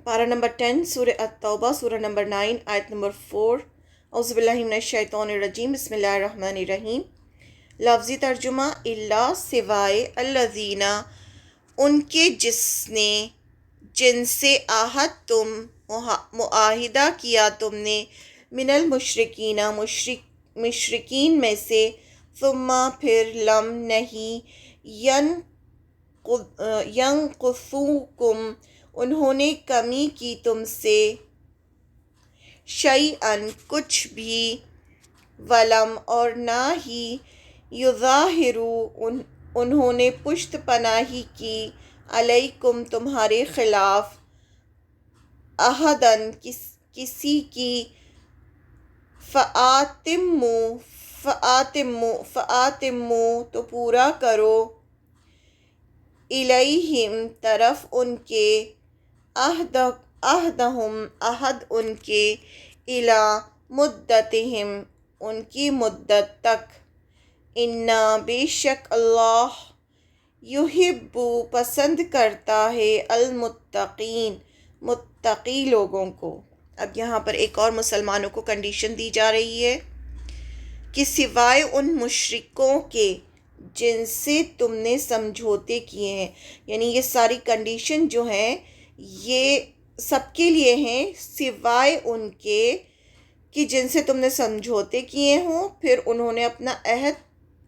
پارہ نمبر 10 سورہ التوبہ، سورہ نمبر 9 آیت نمبر 4۔ اعوذ باللہ من الشیطان الرجیم، بسم اللہ الرحمن الرحیم۔ لفظی ترجمہ، اللہ سوائے الذین ان کے جن سے آہد تم معاہدہ کیا تم نے، من المشرکین مشرکین میں سے، ثم پھر لم نہیں، ینقصوکم انہوں نے کمی کی تم سے، شیئن کچھ بھی، ولم اور نہ ہی، یظاہروا انہوں نے پشت پناہی کی، علیکم تمہارے خلاف، احدن کسی کی، فآتموا تو پورا کرو، الیہم طرف ان کے، عہدہم عہد ان کے، الی مدتہم ان کی مدت تک، انا بے شک اللہ، یحب پسند کرتا ہے، المتقین متقی لوگوں کو۔ اب یہاں پر ایک اور مسلمانوں کو کنڈیشن دی جا رہی ہے کہ سوائے ان مشرکوں کے جن سے تم نے سمجھوتے کیے ہیں، یعنی یہ ساری کنڈیشن جو ہیں یہ سب کے لیے ہیں، سوائے ان کے کہ جن سے تم نے سمجھوتے کیے ہوں، پھر انہوں نے اپنا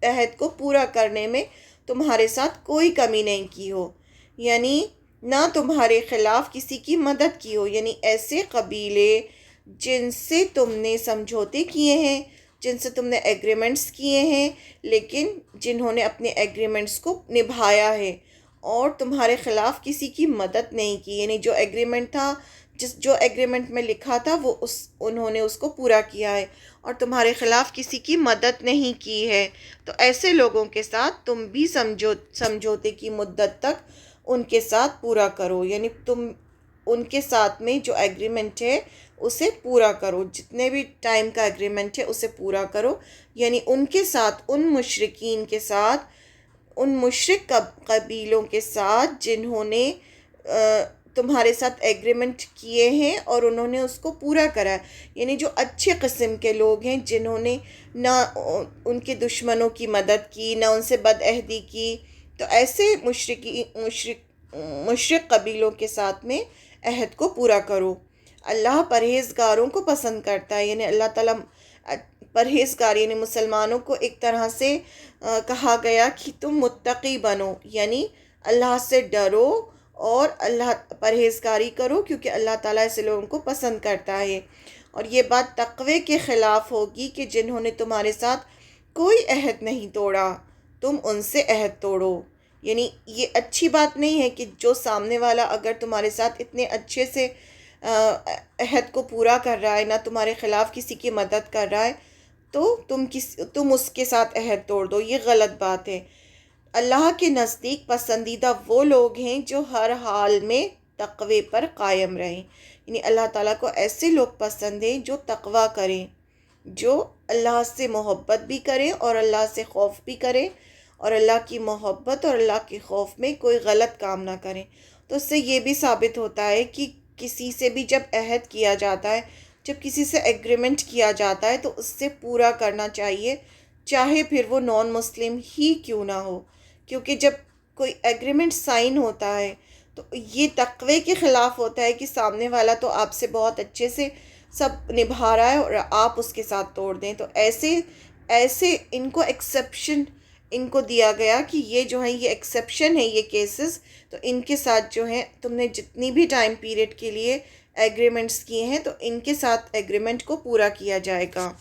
عہد کو پورا کرنے میں تمہارے ساتھ کوئی کمی نہیں کی ہو، یعنی نہ تمہارے خلاف کسی کی مدد کی ہو، یعنی ایسے قبیلے جن سے تم نے سمجھوتے کیے ہیں، جن سے تم نے ایگریمنٹس کیے ہیں، لیکن جنہوں نے اپنے ایگریمنٹس کو نبھایا ہے اور تمہارے خلاف کسی کی مدد نہیں کی، یعنی جو ایگریمنٹ تھا، جو ایگریمنٹ میں لکھا تھا وہ انہوں نے اس کو پورا کیا ہے اور تمہارے خلاف کسی کی مدد نہیں کی ہے، تو ایسے لوگوں کے ساتھ تم بھی سمجھوتے کی مدت تک ان کے ساتھ پورا کرو، یعنی تم ان کے ساتھ میں جو ایگریمنٹ ہے اسے پورا کرو، جتنے بھی ٹائم کا ایگریمنٹ ہے اسے پورا کرو، یعنی ان کے ساتھ، ان مشرکین کے ساتھ، ان مشرک قبیلوں کے ساتھ جنہوں نے تمہارے ساتھ ایگریمنٹ کیے ہیں اور انہوں نے اس کو پورا کرا، یعنی جو اچھے قسم کے لوگ ہیں جنہوں نے نہ ان کے دشمنوں کی مدد کی، نہ ان سے بد عہدی کی، تو ایسے مشرک قبیلوں کے ساتھ میں عہد کو پورا کرو۔ اللہ پرہیزگاروں کو پسند کرتا ہے، یعنی اللہ تعالیٰ پرہیزگار، یعنی مسلمانوں کو ایک طرح سے کہا گیا کہ تم متقی بنو، یعنی اللہ سے ڈرو اور اللہ پرہیزگاری کرو، کیونکہ اللہ تعالیٰ ایسے لوگوں کو پسند کرتا ہے۔ اور یہ بات تقوی کے خلاف ہوگی کہ جنہوں نے تمہارے ساتھ کوئی عہد نہیں توڑا تم ان سے عہد توڑو، یعنی یہ اچھی بات نہیں ہے کہ جو سامنے والا اگر تمہارے ساتھ اتنے اچھے سے عہد کو پورا کر رہا ہے، نہ تمہارے خلاف کسی کی مدد کر رہا ہے، تو تم اس کے ساتھ عہد توڑ دو، یہ غلط بات ہے۔ اللہ کے نزدیک پسندیدہ وہ لوگ ہیں جو ہر حال میں تقوی پر قائم رہیں، یعنی اللہ تعالیٰ کو ایسے لوگ پسند ہیں جو تقوی کریں، جو اللہ سے محبت بھی کریں اور اللہ سے خوف بھی کریں، اور اللہ کی محبت اور اللہ کے خوف میں کوئی غلط کام نہ کریں۔ تو اس سے یہ بھی ثابت ہوتا ہے کہ کسی سے بھی جب عہد کیا جاتا ہے، جب کسی سے ایگریمنٹ کیا جاتا ہے، تو اس سے پورا کرنا چاہیے، چاہے پھر وہ نان مسلم ہی کیوں نہ ہو، کیونکہ جب کوئی ایگریمنٹ سائن ہوتا ہے تو یہ تقوی کے خلاف ہوتا ہے کہ سامنے والا تو آپ سے بہت اچھے سے سب نبھا رہا ہے اور آپ اس کے ساتھ توڑ دیں، تو ایسے ان کو ایکسیپشن ان کو دیا گیا کہ یہ جو ہیں یہ ایکسیپشن ہے، یہ کیسز، تو ان کے ساتھ جو ہیں تم نے جتنی بھی ٹائم پیریڈ کے لیے ایگریمنٹس کیے ہیں تو ان کے ساتھ ایگریمنٹ کو پورا کیا جائے گا۔